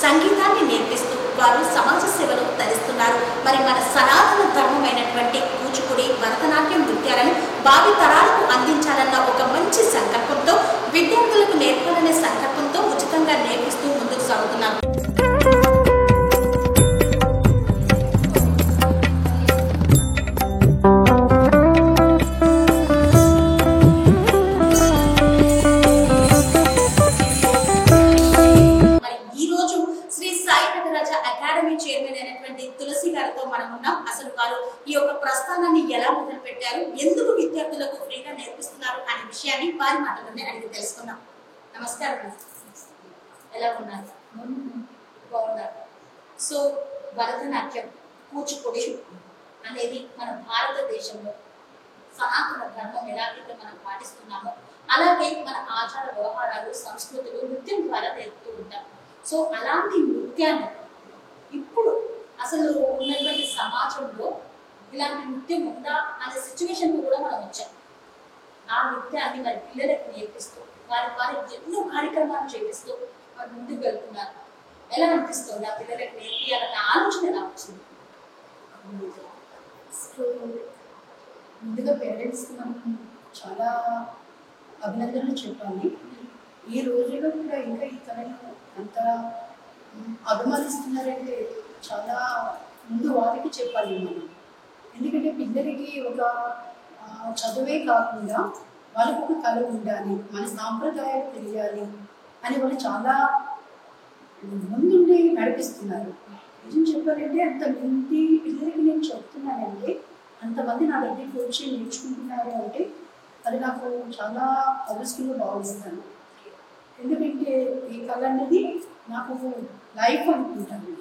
సంగీతాన్ని నేర్పిస్తూ వారు సమాజ సేవలో తరిస్తున్నారు. మరి మన సనాతన ధర్మమైనటువంటి కూచిపూడి భరతనాట్యం నృత్యాలను భావి తరాలకు అందించాలన్న ఒక మంచి సంకల్పంతో విద్యార్థులకు నేర్పాలనే సంకల్పంతో ఉచితంగా నేర్పిస్తూ ముందుకు సాగుతున్నారు. చైర్మన్ అయినటువంటి తులసి గారితో మనం ఉన్నాం. అసలు వారు ఈ యొక్క ప్రస్థానాన్ని ఎలా మొదలు పెట్టారు, ఎందుకు విద్యార్థులకు ఫ్రీగా నేర్పిస్తున్నారు అనే విషయాన్ని వారి మాటలోనే అడిగి తెలుసుకున్నాం. నమస్కారం, ఎలా ఉన్నారు? బాగున్నారు. సో భరతనాట్యం, కూచిపూడి అనేది మన భారతదేశంలో సనాతన ధర్మం ఎలాగైతే మనం పాటిస్తున్నామో అలాగే మన ఆచార వ్యవహారాలు, సంస్కృతులు నృత్యం ద్వారా నేర్పుతూ ఉంటాం. సో అలాంటి నృత్యాన్ని ఇప్పుడు అసలు ఉన్నటువంటి సమాజంలో ఇలాంటి నృత్యం ఉందా అనే సిచ్యువేషన్ కూడా మనం వచ్చాం. ఆ నృత్యాన్ని మరి పిల్లలకు నేర్పిస్తూ వారి ఎన్నో కార్యక్రమాలు చేపిస్తూ వారు ముందుకు వెళ్తున్నారు. ఎలా అనిపిస్తుంది? ఆ పిల్లలకు నేర్పియాలన్న ఆలోచన ఎలా వచ్చింది? ముందుగా పేరెంట్స్కి మనం చాలా అభినందనలు చెప్పాలి. ఈ రోజుల్లో కూడా ఇంకా ఈ తనను అంత అభిమానిస్తున్నారంటే చాలా ముందు వారికి చెప్పాలి మనం. ఎందుకంటే పిల్లలకి ఒక చదువే కాకుండా వాళ్ళకు ఒక కళ ఉండాలి, మన సాంప్రదాయాలు తెలియాలి అని వాళ్ళు చాలా ముందుండి నడిపిస్తున్నారు. నిజం చెప్పాలంటే అంతమంది పిల్లలకి నేను చెప్తున్నానంటే, అంతమంది నా దగ్గరికి వచ్చి నేర్చుకుంటున్నారు అంటే అది నాకు చాలా అదృష్టంగా భావిస్తాను. ఎందుకంటే ఈ కళ అనేది నాకు లైఫ్ అనుకుంటాను.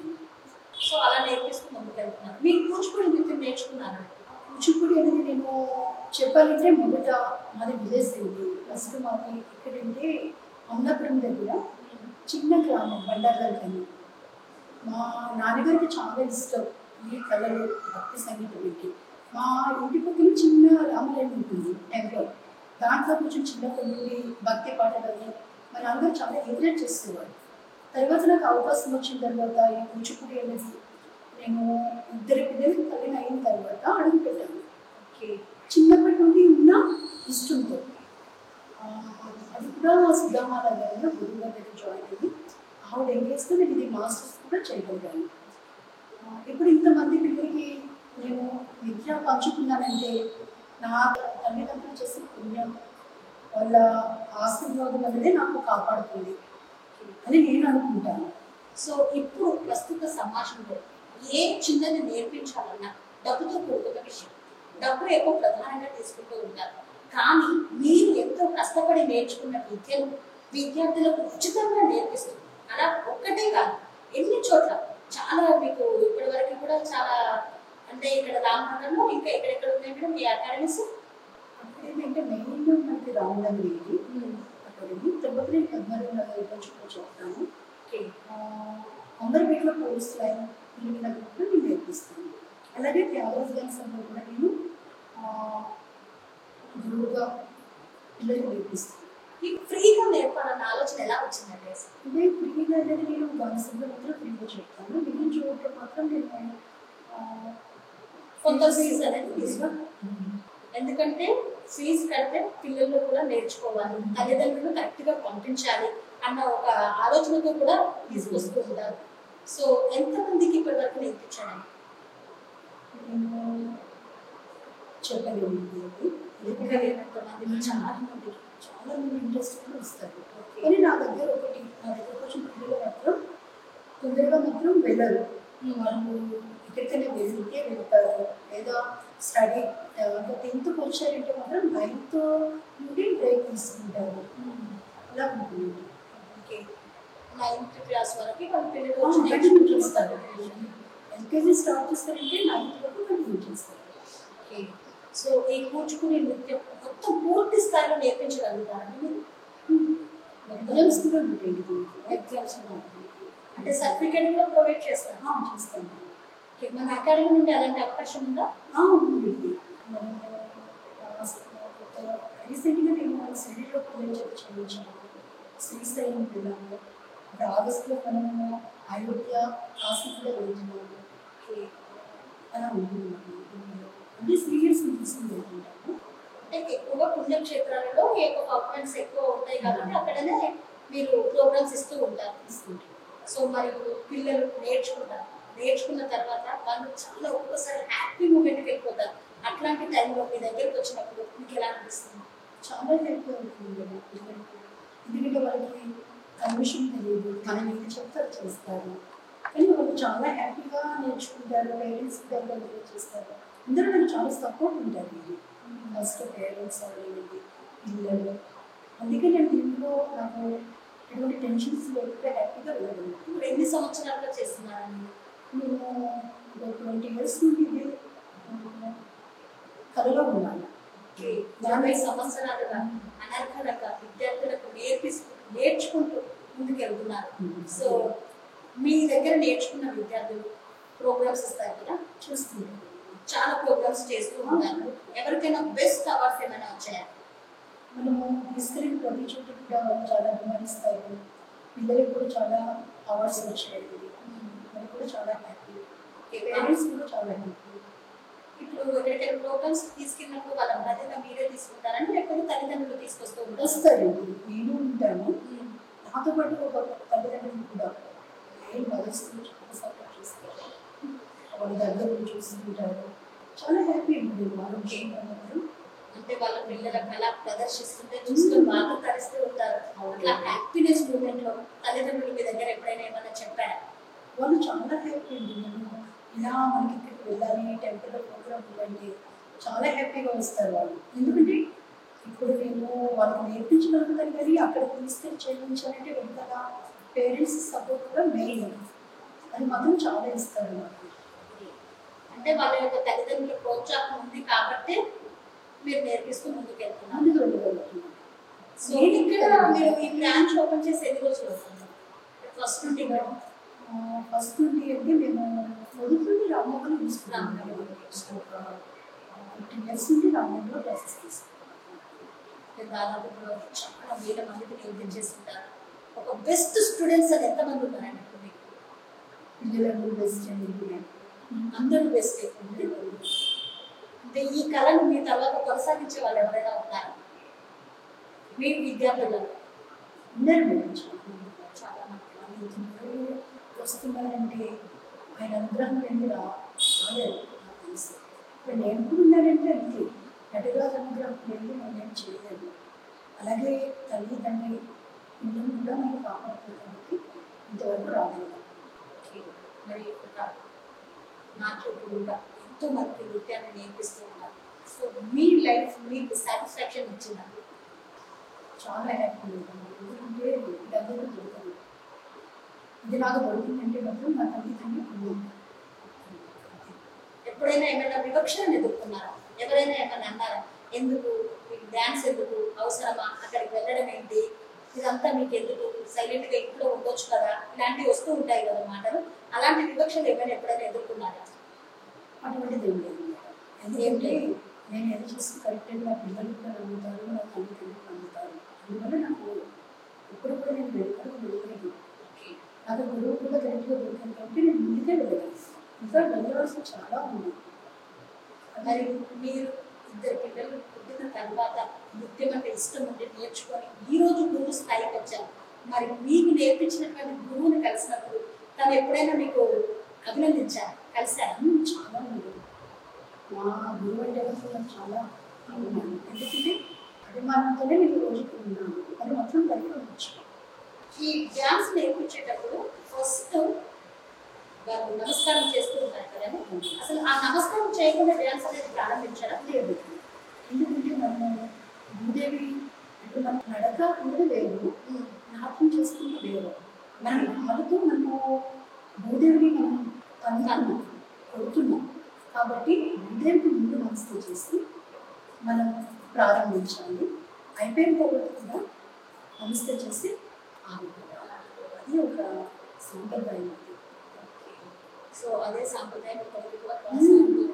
సో అలా నేర్పిస్తూ ముందుకు వెళ్తున్నాను. మీరు కూచిపూడి నృత్యం నేర్చుకున్నాను? కూచిపూడి అనేది నేను చెప్పాలంటే మొదట మాది విలేజ్ అండి. ఫస్ట్ మాది ఎక్కడంటే అమలాపురం దగ్గర చిన్న గ్రామం బండార్గల్ కన్నా. మా నాన్నగారికి చాలా ఇష్టం ఈ కళలు, భక్తి సంగీతం. మా ఇంటి పక్కన చిన్న రామాలయం ఉంటుంది, టెంపుల్. దాంట్లో కొంచెం చిన్నప్పటి నుండి భక్తి పాటలని మా నాన్నగారు చాలా ఎంకరేజ్ చేసేవారు. తర్వాత నాకు అవకాశం వచ్చిన తర్వాత ఈ కూచిపూడి అనేది నేను 2 పిల్లలకి తల్లిని అయిన తర్వాత అడుగు పెట్టాను. చిన్నప్పటి నుండి ఉన్న ఇష్టంతో అది కూడా సిద్ధమాల గారు గురువు గారి దగ్గర జాయిన్ అయ్యి ఆవిడ ఎంగేజ్తో నేను ఇది మాస్టర్స్ కూడా చేయగలిగాను. ఇప్పుడు ఇంతమంది పిల్లలకి నేను విద్య పంచుకున్నానంటే నా తల్లిదండ్రులు చేసిన పుణ్యం, వాళ్ళ ఆశీర్వాదం అనేది నాకు కాపాడుతుంది అని నేను అనుకుంటాను. సో ఇప్పుడు ప్రస్తుత సమాజంలో ఏ చిన్నది నేర్పించాలన్నా డబ్బుతో కూడుకున్న విషయం. డబ్బు ఎక్కువ ప్రధానంగా తీసుకుంటూ ఉంటారు. కానీ మీరు ఎంతో కష్టపడి నేర్చుకున్న విద్యను విద్యార్థులకు ఉచితంగా నేర్పిస్తుంది. అలా ఒక్కటే కాదు, ఎన్ని చోట్ల చాలా మీకు ఇప్పటి వరకు కూడా చాలా, అంటే ఇక్కడ రామనగర్లో ఇంకా ఎక్కడెక్కడ ఉన్నాయి మేడం మీ అకాడమీస్? అక్కడ ఏంటంటే మెయిన్ మనకి రామనగర్ ఇది అకాడమీ. తర్వాత నేను పద్మనాభనగర్ కొంచెం చెప్తాను. అమర్పేటలో పోలీస్ లైన్ కూడా నేను నేర్పిస్తాను. అలాగే త్యాగరాజ గారి సంఘం కూడా నేను గురువుగా పిల్లలకు నేర్పిస్తాను. ఈ ఫ్రీగా నేర్పాలన్న ఆలోచన ఎలా వచ్చిందండి? ఇదే ఫ్రీగా అనేది నేను గానసభలో మాత్రం ఫ్రీగా చెప్తాను. మిగిలిన చోట్ల మాత్రం నేను కొంత ఫీజు అనేది తీసుకోవాలి. ఎందుకంటే ఫీజు కడితే పిల్లలు కూడా నేర్చుకోవాలి, తల్లిదండ్రులు కరెక్ట్గా పంపించాలి అన్న ఒక ఆలోచనతో కూడా తీసుకొస్తూ ఉంటారు. సో ఎంతమందికి ఇప్పటి వరకు నేర్పించాను? నేను చెప్పలేను. చాలా మంది ఇంట్రెస్ట్ కూడా వస్తారు. కానీ నా దగ్గర కొంచెం పిల్లలు మాత్రం తొందరగా మాత్రం వెళ్ళరు. వాళ్ళు ఎక్కడికైనా వెళ్తారు, లేదా స్టడీ 10th వచ్చారంటే మాత్రం 9th నుండి బ్రేక్ తీసుకుంటారు. అలా ఉంటుంది. ఓకే, 9th క్లాస్ వరకు వాళ్ళు పిల్లలు చూస్తారు. ఎల్కేజీ స్టార్ట్ చేస్తారంటే 9th వరకు కంటిన్యూ చేస్తారు. ఓకే, సో ఈ కూచిపూడి నృత్యం మొత్తం పూర్తి స్థాయిలో నేర్పించగలుగుతారండి మీరు? ఎగ్జామ్స్ కూడా ఉంటాయి. ఎగ్జామ్స్ అంటే సర్టిఫికేట్ కూడా ప్రొవైడ్ చేస్తాను. మన అకాడమీ నుండి అలాంటి అవకాశం ఉందా? ఉంది. రీసెంట్గా నేను సిటీలో పిల్లలు చేయించాను. శ్రీశైలం పిల్లలు ఇప్పుడు ఆగస్టులో మనము అయోధ్య కాశీ కూడా వెళ్తున్నాము. అలా ఉంటుంది. అంటే సీరియస్ తీసుకుని వెళ్తుంటాము. అంటే ఎక్కువగా పుణ్యక్షేత్రాలలో పర్ఫార్మెన్స్ ఎక్కువ ఉంటాయి కాబట్టి అక్కడనే మీరు ప్రోగ్రామ్స్ ఇస్తూ ఉంటారు. సో మరి పిల్లలు నేర్చుకున్న తర్వాత వాళ్ళు చాలా ఒక్కొక్కసారి హ్యాపీ మూమెంట్కి వెళ్ళిపోతారు. అట్లాంటి టైంలో మీ దగ్గరికి వచ్చినప్పుడు మీకు ఎలా అనిపిస్తుంది? చాలా హ్యాపీ అవుతుంది కదా పిల్లలకి. ఎందుకంటే వాళ్ళకి కమిషన్ తెలియదు, మనం ఏం చెప్తారు చేస్తారు, కానీ వాళ్ళు చాలా హ్యాపీగా నేర్చుకుంటారు. పేరెంట్స్ డెవలప్ చేస్తారు. అందరూ నాకు చాలా సపోర్ట్ ఉంటారు. ఇది ఫస్ట్ పేరెంట్స్ అనేది పిల్లలు. అందుకే నేను దీంట్లో నాకు ఎటువంటి టెన్షన్స్ లేకుండా హ్యాపీగా వెళ్ళగలను. ఇప్పుడు ఎన్ని సంవత్సరాలుగా చేస్తున్నారని? నేను 20 years నుండి ఇది కళలో ఉన్నాను. 40 సంవత్సరాలుగా అనర్హులుగా విద్యార్థులకు నేర్చుకుంటూ ముందుకు వెళ్తున్నారు. సో మీ దగ్గర నేర్చుకున్న విద్యార్థులు ప్రోగ్రామ్స్ ఇస్తారు కదా, చూస్తున్నారు, చాలా ప్రోగ్రామ్స్ చేస్తూ ఉంటారు. ఎవరికైనా బెస్ట్ అవార్డ్స్ ఏమైనా వచ్చాయా? మనము తీసుకెళ్ళిన ప్రతి చోట కూడా వాళ్ళు చాలా అభిమానిస్తారు. పిల్లలకు కూడా చాలా అవార్డ్స్ వచ్చాయి. వాళ్ళు కూడా చాలా హ్యాపీ, పేరెంట్స్ కూడా చాలా హ్యాపీ. ఇప్పుడు ఎక్కడికైనా ప్రోగ్రామ్స్ తీసుకెళ్ళినప్పుడు వాళ్ళ బాధ్యత మీరే తీసుకుంటారని, లేకపోతే తల్లిదండ్రులు తీసుకొస్తూ ఉంటారు? వస్తారండి, నేను ఉంటాను. నాతో పాటు ఒక తల్లిదండ్రులు కూడా నేను మదర్స్ చాలా సపోర్ట్ చేస్తారు. వాళ్ళ దగ్గర చూస్తుంటారు. చాలా హ్యాపీ ఉంటుంది వాళ్ళు చేయడం. అంటే వాళ్ళ పిల్లల కళ ప్రదర్శిస్తుంటే చూసుకొని వాళ్ళు తరిస్తూ ఉంటారు. అట్లా హ్యాపీనెస్ మూమెంట్ లో తల్లిదండ్రులు మీ దగ్గర ఎప్పుడైనా ఏమైనా చెప్పారా? వాళ్ళు చాలా హ్యాపీ అండి. ఇలా మనకి ఇక్కడికి వెళ్ళాలి, టెంపుల్ ప్రోగ్రామ్ ఇవ్వండి, చాలా హ్యాపీగా వస్తారు వాళ్ళు. ఎందుకంటే ఇప్పుడు నేను వాళ్ళకి నేర్పించగలుగుతాను, కానీ అక్కడ తీసుకెళ్ళి చేయించాలంటే వెంటనే పేరెంట్స్ సపోర్ట్ కూడా మెయిన్. అది మాత్రం చాలా ఇస్తారు నాకు. అంటే వాళ్ళ యొక్క తల్లిదండ్రుల ప్రోత్సాహం ఉంది కాబట్టి మీరు నేర్పిస్తూ ముందుకు వెళ్తున్నారు. ముందుకు వెళ్ళగలుగుతున్నాను. సో ఇక్కడ మీరు ఈ బ్రాంచ్ ఓపెన్ చేసి ఎన్ని రోజులు అవుతుంది? ఫస్ట్ నుండి ఫస్ట్ నుండి అంటే మేము మొదటి రామోహన్ తీసుకున్నాము. 15 years నుండి రామోహన్లో క్లాసెస్ తీసుకున్నాము. దాదాపు చాలా వేల మందికి నేర్పించేస్తుంటారు. ఒక బెస్ట్ స్టూడెంట్స్ అని ఎంతమంది ఉన్నారండి? పిల్లలు బెస్ట్ అండి, అందరూ బెస్ట్. అంటే ఈ కళను మీ తర్వాత కొనసాగించే వాళ్ళు ఎవరైనా ఉన్నారా మీ విద్యార్థులలో? అందరూ చాలా మంది వస్తున్నారంటే ఆయన అనుగ్రహం అనేది రాలేదు. ఇప్పుడు నేను కూడా ఉన్నానంటే అంతే, నటురాజు అనుగ్రహం లేదు, నేను చేయలేదు. అలాగే తల్లిదండ్రి పిల్లలు కూడా మనం కాపాడుకోవడానికి ఇంతవరకు రాలేదు. మరి నాట్యకులుగా ఎంతో మంది నృత్యాన్ని నేర్పిస్తూ ఉన్నారు. సో మీ లైఫ్ మీకు సాటిస్ఫాక్షన్ ఇచ్చిందండి? చాలా హ్యాపీ ఉంటుంది. ఎందుకంటే దగ్గర దొరకదు. ఇది నాకు దొరికిందంటే మాత్రం నా తల్లిదండ్రులు. ఎప్పుడైనా ఏమైనా వివక్షను ఎదుర్కొన్నారా? ఎవరైనా ఏమైనా అన్నారా? ఎందుకు మీకు డ్యాన్స్, ఎందుకు అవసరమా, అక్కడికి వెళ్ళడం ఏంటి, ఇదంతా మీకు ఎందుకు, సైలెంట్గా ఇంట్లో ఉండొచ్చు కదా, ఇలాంటివి వస్తూ ఉంటాయి కదా మాటలు. అలాంటి వివక్షలు ఏమైనా ఎప్పుడైనా ఎదుర్కొన్నారా? అటువంటిది ఏం లేదు. ఎందుకంటే నేను ఏది చేసి కరెక్ట్గా నా పిల్లలు కూడా నమ్ముతారు, నా తల్లిదండ్రులు నమ్ముతారు. అందువల్ల నాకు ఇప్పుడు కూడా నేను వెళ్ళలేదు. నాకు గురువు కూడా కరెక్ట్గా దొరికాను కాబట్టి నేను ముందుకే వెళ్ళగలను. ఇంకా వెళ్ళవలసి చాలా ఉంది. మరి మీరు ఇద్దరు పిల్లలు పుట్టిన తర్వాత నృత్యం అంటే ఇష్టం ఉంటే నేర్చుకొని ఈ రోజు గురువు స్థాయికి వచ్చారు. మరి మీకు నేర్పించినటువంటి గురువుని కలిసినప్పుడు తను ఎప్పుడైనా మీకు అభినందించారా, కలిసారా? చాలా ఉంది. మా గురువు అంటే నాకు చాలా అభిమానం. ఎందుకంటే అభిమానంతోనే నేను రోజుకి ఉన్నాను. అది మాత్రం దగ్గర వచ్చు. ఈ డ్యాన్స్ నేర్పించేటప్పుడు ఫస్ట్ వాళ్ళు నమస్కారం చేస్తూ ఉంటారు కదా, అసలు ఆ నమస్కారం చేయకుండా డ్యాన్స్ అనేది ప్రారంభించారా? లేదు. ఎందుకంటే మనము భూదేవి ఇప్పుడు మన నడక కూడా వేరు, నాట్యం చేసుకుంటూ వేరు. మన కాలుతో మనము భూదేవిని మనం కనుగొన్నాం, కొడుతున్నాం. కాబట్టి భూదేవికి ముందు నమస్తే చేసి మనం ప్రారంభించాలి. అయిపోయిన తర్వాత కూడా నమస్తే చేసి ఆగిపోవాలి. అది ఒక సాంప్రదాయం. సో అదే సాంప్రదాయం ఇప్పటికీ కూడా కొనసాగుతుంది.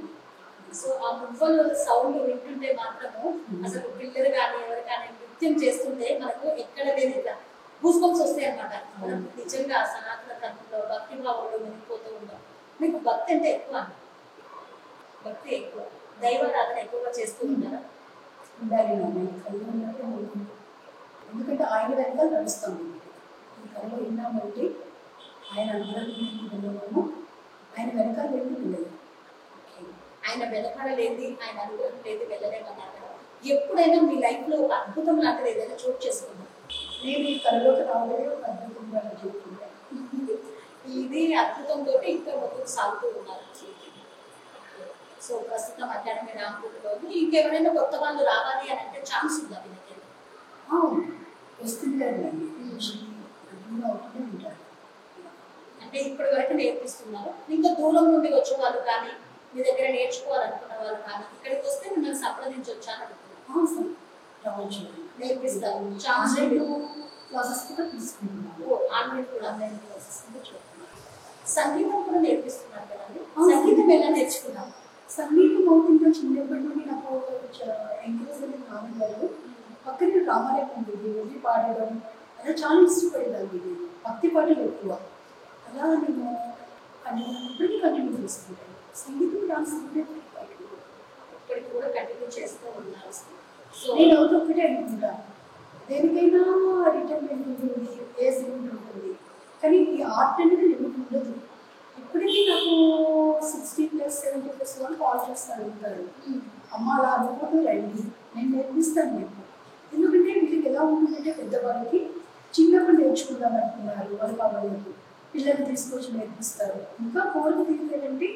సో ఆ మువ్వలు సౌండ్ వింటుంటే మాత్రము అసలు పిల్లలు కానీ ఎవరు కానీ నృత్యం చేస్తుంటే మనకు ఎక్కడ లేదు ఇట్లా గూస్ బంప్స్ వస్తాయి అన్నమాట. మనం నిజంగా సనాతన ధర్మంలో భక్తి భావంలో మునిగిపోతూ ఉంటాం. మీకు భక్తి అంటే ఎక్కువ, భక్తి ఎక్కువ, దైవారాధన ఎక్కువగా చేస్తూ ఉంటారా? ఉండాలి నాన్న, కళ్ళు ఉన్నట్టు ఉంటుంది. ఎందుకంటే ఆయన వెనకాల నడుస్తాం. ఈ కళ్ళు విన్నామంటే ఆయన అనుగ్రహం, ఆయన వెనకాల వెళ్ళి వెళ్ళదు. ఆయన వెనకాల లేని, ఆయన అనుగ్రహం లేదు వెళ్ళలేమన్నారు కదా. ఎప్పుడైనా మీ లైఫ్ లో ఒక అద్భుతం లాంటిది ఏదైనా చోటు చేసుకున్నాం? నేను ఈ కళలోకి రావడమే ఒక అద్భుతంగా చెప్తున్నాను. ఇది అద్భుతంతో ఇంకా ముందుకు సాగుతూ ఉన్నారు. సో ప్రస్తుతం అకాడమీ రామగుడిలో ఇంకెవరైనా కొత్త వాళ్ళు రావాలి అని అంటే ఛాన్స్ ఉందా మీ దగ్గర? వస్తుంటారు ఉంటారు. అంటే ఇప్పటి వరకు నేర్పిస్తున్నారు. ఇంకా దూరం నుండి వచ్చే వాళ్ళు కానీ, మీ దగ్గర నేర్చుకోవాలనుకున్న వాళ్ళు కానీ ఇక్కడికి వస్తే మిమ్మల్ని సంప్రదించవచ్చు అని అనుకుంటున్నాను. నేర్పిస్తారు. ఛాన్స్ క్లాసెస్ కూడా తీసుకుంటున్నాను. ఆన్లైన్ కూడా, ఆన్లైన్ క్లాసెస్ కూడా చూస్తున్నారు. సంగీతం కూడా నేర్పిస్తున్నారు కదండి. సంగీతం ఎలా నేర్చుకున్నాను? సంగీతం అవుతుందో చిన్నప్పటి నుండి నాకు ఎంకరేజ్ అనేది కావాలి. పక్కన రామాలయం ఉండేది, వెళ్ళి పాడడం అలా చాలా ఇష్టపడేదాన్ని. నేను భక్తి పాటలు ఎక్కువ, అలా నేను ఇప్పటికీ కంటిన్యూ చేసుకుంటాను. సంగీతం డాన్స్ ఇప్పటికి కూడా కంటిన్యూ చేస్తూ ఉన్నారు. సో నేను అవుతూ ఒకటే అనుకుంటాను, దేనికైనా రిటైర్మెంట్ ఉంటుంది, ఏజ్ లిమిట్ ఉంటుంది, కానీ ఈ ఆర్ట్ అనేది లిమిట్ ఉండదు. ఇప్పటికీ నాకు 60+, 70+ వాళ్ళు కాల్ చేస్తారు, ఉంటారు. అమ్మ అలా అనుకోదు, రండి నేను నేర్పిస్తాను మీకు. ఎందుకంటే వీళ్ళకి ఎలా ఉంటుందంటే పెద్దవాళ్ళకి చిన్నప్పుడు నేర్చుకుందాం అనుకున్నారు, వాళ్ళు వాళ్ళకి పిల్లల్ని తీసుకొచ్చి నేర్పిస్తారు. ఇంకా కోరిక తీరుతారంటే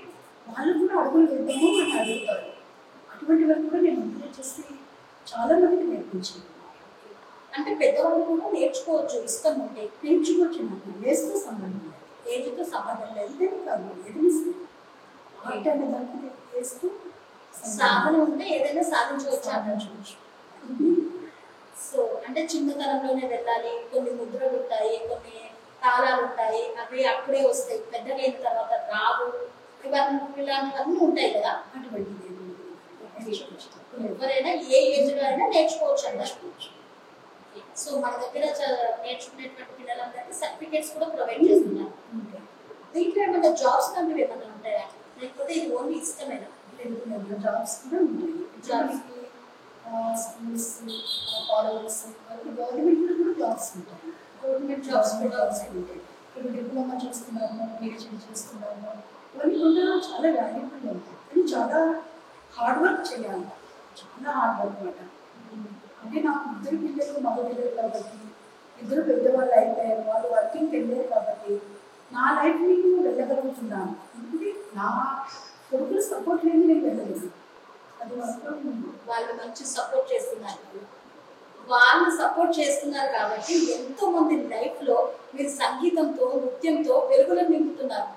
వాళ్ళు కూడా అడుగులు వేద్దాము అని అడుగుతారు. అటువంటి వరకు కూడా నేను ఎంకరేజ్ చేసి చాలా మందికి నేర్పించాను. అంటే పెద్దవాళ్ళు కూడా నేర్చుకోవచ్చు, ఇష్టం ఉంటే నేర్చుకోవచ్చు. నాకు ఏజ్తో సంబంధం లేదు, ఏజ్తో సంబంధం లేదు. ఇదేమి కాదు, ఏదైనా ఆర్ట్ అనే దానికి చేస్తూ సాధన ఉంటే ఏదైనా సాధించవచ్చు అన్నచ్చు. సో అంటే చిన్నతనంలోనే వెళ్ళాలి, కొన్ని ముద్రలు ఉంటాయి, కొన్ని తాళాలు ఉంటాయి, అవి అప్పుడే వస్తాయి, పెద్దగా అయిన తర్వాత రావు, ఇలాంటివన్నీ ఉంటాయి కదా. అటువంటిది ఎవరైనా ఏ ఏజ్లో అయినా నేర్చుకోవచ్చు అన్నారు. సో మన దగ్గర నేర్చుకునేటువంటి పిల్లలందరికీ సర్టిఫికేట్స్ కూడా ప్రొవైడ్ చేస్తున్నారు. దీంట్లో ఏమైనా జాబ్స్ లాంటివి ఏమైనా ఉంటాయా, లేకపోతే ఇది ఓన్లీ ఇష్టమేనా? జాబ్స్ కూడా ఉంటాయి. జాబ్స్ స్కూల్స్, కాలేజెస్, గవర్నమెంట్లో కూడా జాబ్స్ ఉంటాయి. గవర్నమెంట్ జాబ్స్ కూడా ఉంటాయి. ఇప్పుడు డిప్లొమా చేస్తున్నాము, పిహెచ్డీ చేస్తున్నాము, ఇవన్నీ కూడా చాలా వాల్యుబుల్ ఉంటాయి. కానీ చాలా హార్డ్ వర్క్ చేయాలి, చాలా హార్డ్ వర్క్ అన్నమాట. అంటే నాకు 2 పిల్లలు, మగ పిల్లలు కాబట్టి, 2 పెద్దవాళ్ళు అయిపోయారు, వాళ్ళు వర్కింగ్ వెళ్ళారు కాబట్టి నా లైఫ్ నేను వెళ్ళగలుగుతున్నాను. ఎందుకంటే నా కొడుకులు సపోర్ట్ లేని నేను వెళ్ళలేదు. అది మాత్రం వాళ్ళు మంచి సపోర్ట్ చేస్తున్నారు. వాళ్ళు సపోర్ట్ చేస్తున్నారు కాబట్టి ఎంతో మంది లైఫ్ లో మీరు సంగీతంతో, నృత్యంతో వెలుగులను నింపుతున్నారు.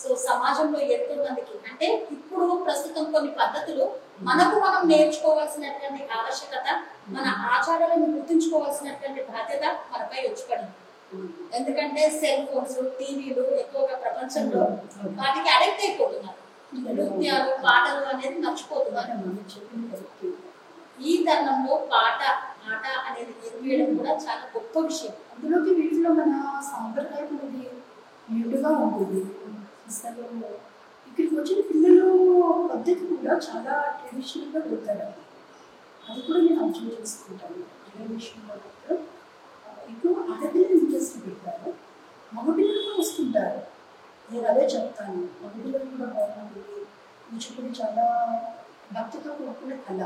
సో సమాజంలో ఎంతో మందికి అంటే ఇప్పుడు ప్రస్తుతం కొన్ని పద్ధతులు మనకు మనం నేర్చుకోవాల్సినటువంటి ఆవశ్యకత, మన ఆచారాలను గుర్తుంచుకోవాల్సినటువంటి బాధ్యత మనపై వచ్చి పడింది. ఎందుకంటే సెల్ ఫోన్స్, టీవీలు ఎక్కువగా ప్రపంచంలో వాటికి అడిక్ట్ అయిపోతున్నారు. నృత్యాలు, పాటలు అనేది మర్చిపోతున్నారు. ఈ తరుణంలో పాట, ఆట అనేది నేర్పించడం కూడా చాలా గొప్ప విషయం. అందులోకి వీటిలో మన సాంప్రదాయం అనేది నిండుగా ఉంటుంది. అసలు ఇక్కడికి వచ్చిన పిల్లలు పద్ధతి కూడా చాలా ట్రెడిషనల్గా వెళ్తారు. అది కూడా నేను అబ్జర్వ్ చేసుకుంటాను. ట్రెడిషనల్గా వెళ్తారు, ఎక్కువ ఆడపిల్లలు ఇంట్రెస్ట్ పెడతారు, మగపిల్లలు కూడా వస్తుంటారు. నేను అదే చెప్తాను, మగపిల్లలు కూడా బాగుంటుంది. కూచిపూడి చాలా భక్తితో కూడుకున్న కళ.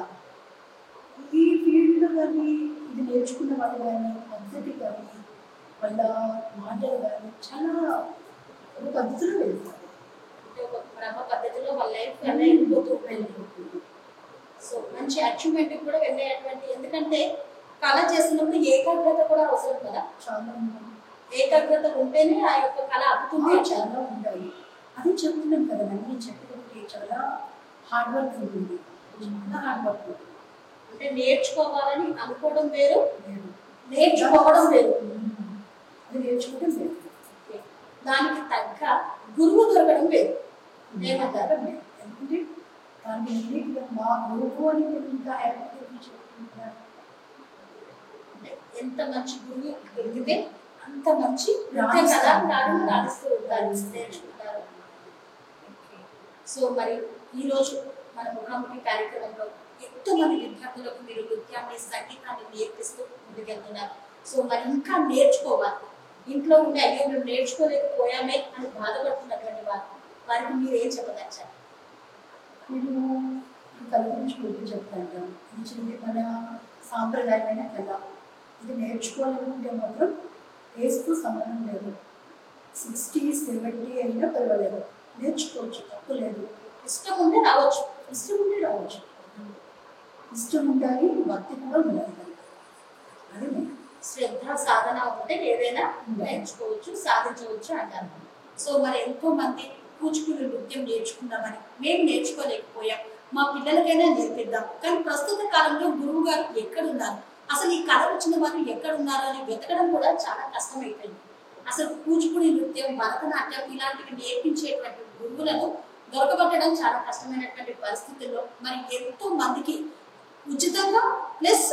ఈ ఫీల్డ్లో కానీ ఇది నేర్చుకున్న వాళ్ళు కానీ, పద్ధతి కానీ, వాళ్ళ మాటలు కానీ చాలా ఒక పద్ధతిలో వెళ్తారు. అంటే ఒక క్రమ పద్ధతిలో వాళ్ళ లైఫ్ అలా వెళ్ళిపోతుంది. సో మంచి అచీవ్మెంట్ కూడా వెళ్ళేటువంటి, ఎందుకంటే కళ చేస్తున్నప్పుడు ఏకాగ్రత కూడా అవసరం కదా. చాలా ఏకాగ్రత ఉంటేనే ఆ యొక్క కళ అద్భుతంగా చాలా ఉంటాయి. అదే చెప్తున్నాను కదా, నేను చెప్పినట్టు చాలా హార్డ్ వర్క్ ఉంటుంది, చాలా హార్డ్ వర్క్ ఉంటుంది. అంటే నేర్చుకోవాలని అనుకోవడం వేరు, నేర్చుకోవడం వేరు. అది నేర్చుకోవడం వేరు, దానికి తగ్గ గురువు దొరకడం వేరు. ఏమంటారు? ఎందుకంటే దానికి మా గురువు అని నేను ఇంకా హ్యాపీగా చెప్తున్నాను. ఎంత మంచి గురువు దొరికితే అంత మంచి నృత్య కళాకారులు రాణిస్తూ ఉంటారు, నేర్చుకుంటారు. సో మరి ఈ రోజు మన ముఖాముఖి కార్యక్రమంలో ఎంతో మంది విద్యార్థులకు మీరు నృత్యాన్ని సంగీతాన్ని నేర్పిస్తూ ముందుకెళ్తున్నారు. సో మరి ఇంకా నేర్చుకోవాలి, ఇంట్లో ఉండే అయ్యో మేము నేర్చుకోలేకపోయామే అని బాధపడుతున్నటువంటి వారికి మీరు ఏం చెప్పదచ్చారు? నేను ఈ కళ గురించి గుర్తు చెప్తాను. ఇది మన సాంప్రదాయమైన కళ. ఇది నేర్చుకోవాలనుకుంటే మాత్రం ఏజ్తో సంబంధం లేదు. 60, 70 అయినా పర్వాలేదు, నేర్చుకోవచ్చు, తప్పు లేదు. ఇష్టం ఉంటే రావచ్చు, ఇష్టం ఉండాలి, భక్తి కూడా ఉండాలి. అది శ్రద్ధ సాధన ఉంటే ఏదైనా నేర్చుకోవచ్చు, సాధించవచ్చు అంటారు. సో మరి ఎంతో మంది కూచిపూడి నృత్యం నేర్చుకుందామని మేము నేర్చుకోలేకపోయాం, మా పిల్లలకైనా నేర్పిద్దాం, కానీ ప్రస్తుత కాలంలో గురువు గారు ఎక్కడున్నారు, అసలు ఈ కళ వచ్చిన వారు ఎక్కడున్నారు అని వెతకడం కూడా చాలా కష్టమైపోయింది. అసలు కూచిపూడి నృత్యం, భరతనాట్యం ఇలాంటివి నేర్పించేటువంటి గురువులను దొరకబట్టడం చాలా కష్టమైనటువంటి పరిస్థితుల్లో మరి ఎంతో మందికి ఉచితంగా ప్లస్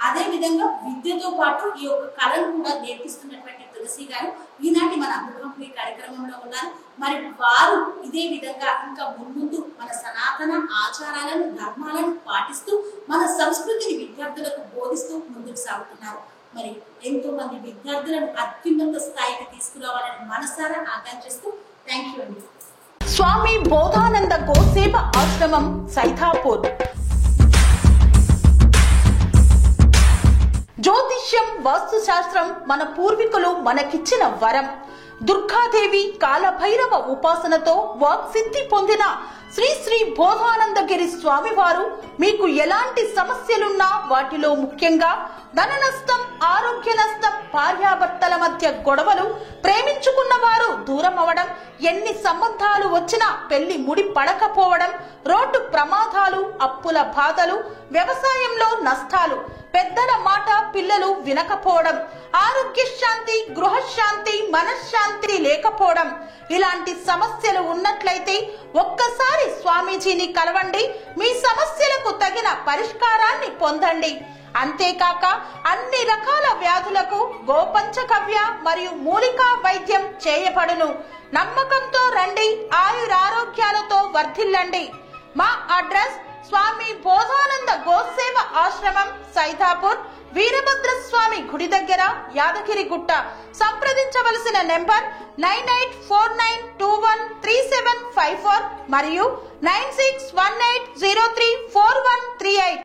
అదే విధంగా విద్యతో పాటు ఈ యొక్క కళను కూడా నేర్పిస్తున్నటువంటి తులసి గారు ఈనాటి మన ముఖాముఖి కార్యక్రమంలో ఉన్నారు. మరి వారు ఇదే విధంగా ఇంకా ముందు మన సనాతన ఆచారాలను, ధర్మాలను పాటిస్తూ మన సంస్కృతిని విద్యార్థులకు బోధిస్తూ ముందుకు సాగుతున్నారు. మరి ఎంతో మంది విద్యార్థులను అత్యున్నత స్థాయికి తీసుకురావాలని మనసారా ఆకాంక్షిస్తూ థ్యాంక్ యూ అండి. స్వామి బోధానంద గోసేవ ఆశ్రమం, సైథాపూర్. జ్యోతిష్యం, వాస్తుశాస్త్రం మన పూర్వీకులు మనకిచ్చిన వరం. దుర్గాదేవి, కాలభైరవ ఉపాసనతో వాక్సిద్ధి పొందిన శ్రీ శ్రీ బోధానందగిరి స్వామివారు మీకు ఎలాంటి సమస్యలున్నా, వాటిలో ముఖ్యంగా ధన నష్టం, ఆరోగ్య నష్టం, భార్యాభర్తల మధ్య గొడవలు, ప్రేమించుకున్న వారు దూరం అవడం, ఎన్ని సంబంధాలు వచ్చినా పెళ్లి ముడి పడకపోవడం, రోడ్డు ప్రమాదాలు, అప్పుల బాధలు, వ్యవసాయంలో నష్టాలు, పెద్దల మాట పిల్లలు వినకపోవడం, ఆరోగ్య శాంతి, గృహశాంతి, మనశ్శాంతి లేకపోవడం, ఇలాంటి సమస్యలు ఉన్నట్లయితే ఒక్కసారి స్వామీజీని కలవండి, మీ సమస్యలకు తగిన పరిష్కారాన్ని పొందండి. అంతేకాక అన్ని రకాల వ్యాధులకు గోపంచకవ్య మరియు మూలికా వైద్యం చేయబడును. నమ్మకంతో రండి, ఆయురారోగ్యాలతో వర్ధిల్లండి. మా అడ్రస్ స్వామి బోధానంద గోసేవ ఆశ్రమం, సైథాపూర్, వీరభద్ర స్వామి గుడి దగ్గర, యాదగిరిగుట్ట. సంప్రదించవలసిన నెంబర్ 9849213754 మరియు 9618034138.